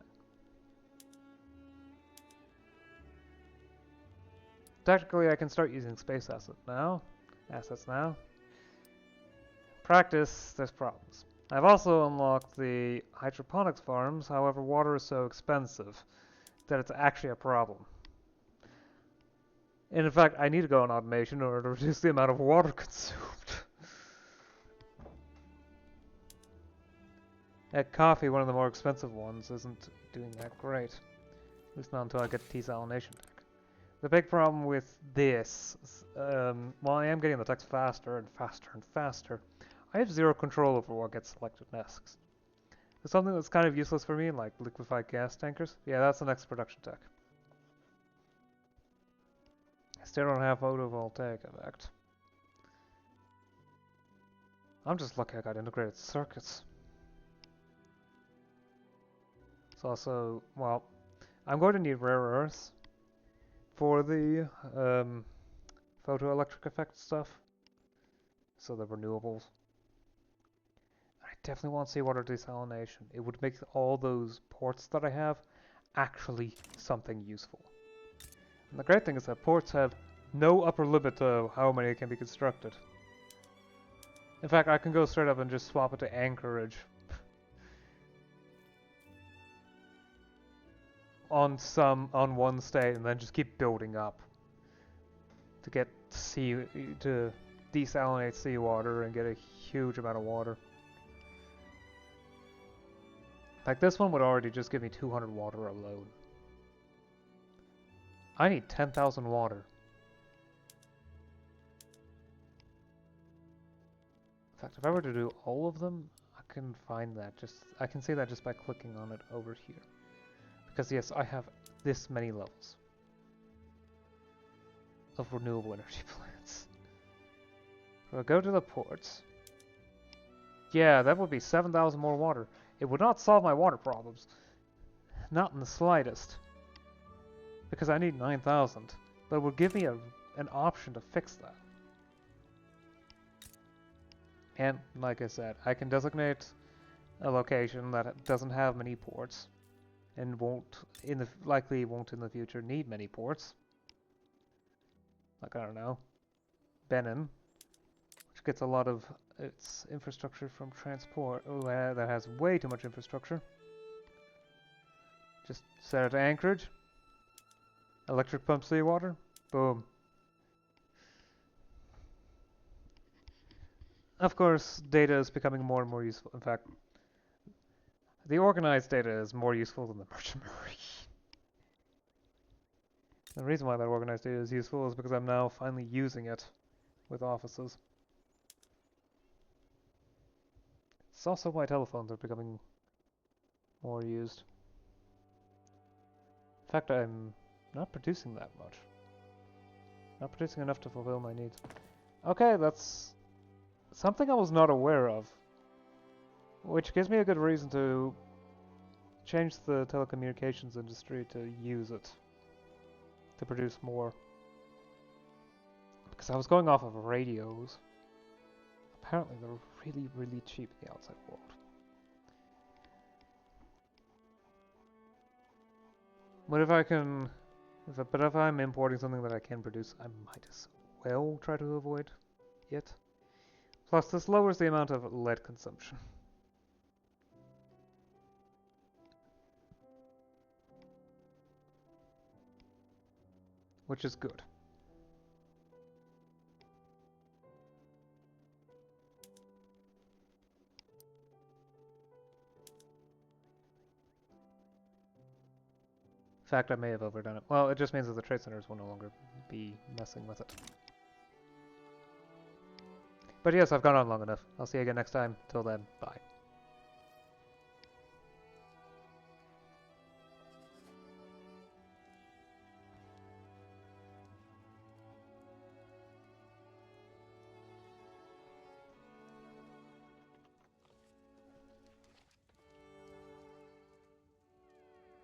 Technically, I can start using space assets now. Practice, there's problems. I've also unlocked the hydroponics farms, however water is so expensive that it's actually a problem. And in fact, I need to go on automation in order to reduce the amount of water consumed. At coffee, one of the more expensive ones, isn't doing that great. At least not until I get the desalination tech. The big problem with this, while I am getting the techs faster and faster and faster, I have zero control over what gets selected next. There's something that's kind of useless for me, like liquefied gas tankers. Yeah, that's the next production tech. I still don't have photovoltaic effect. I'm just lucky I got integrated circuits. It's also, well, I'm going to need rare earths for the photoelectric effect stuff. So the renewables. I definitely want seawater desalination. It would make all those ports that I have actually something useful. And the great thing is that ports have no upper limit to how many can be constructed. In fact, I can go straight up and just swap it to anchorage on one state, and then just keep building up to get to desalinate seawater and get a huge amount of water. Like this one would already just give me 200 water alone. I need 10,000 water. In fact, if I were to do all of them, I can find that. I can see that just by clicking on it over here. Because yes, I have this many levels of renewable energy plants. So I'll go to the ports. Yeah, that would be 7,000 more water. It would not solve my water problems. Not in the slightest. Because I need 9,000. But it would give me an option to fix that. And like I said, I can designate a location that doesn't have many ports and likely won't in the future need many ports. Like, I don't know, Benin, which gets a lot of its infrastructure from transport. Oh, that has way too much infrastructure. Just set it to Anchorage. Electric pump seawater. Boom. Of course, data is becoming more and more useful. In fact, the organized data is more useful than the merchant marine. The reason why that organized data is useful is because I'm now finally using it with offices. It's also why telephones are becoming more used. In fact, I'm not producing that much. Not producing enough to fulfill my needs. Okay, that's something I was not aware of. Which gives me a good reason to change the telecommunications industry to use it. To produce more. Because I was going off of radios. Apparently they're really, really cheap in the outside world. But if I'm importing something that I can produce, I might as well try to avoid it. Plus, this lowers the amount of lead consumption. Which is good. In fact, I may have overdone it. Well, it just means that the trade centers will no longer be messing with it. But yes, I've gone on long enough. I'll see you again next time. Till then, bye.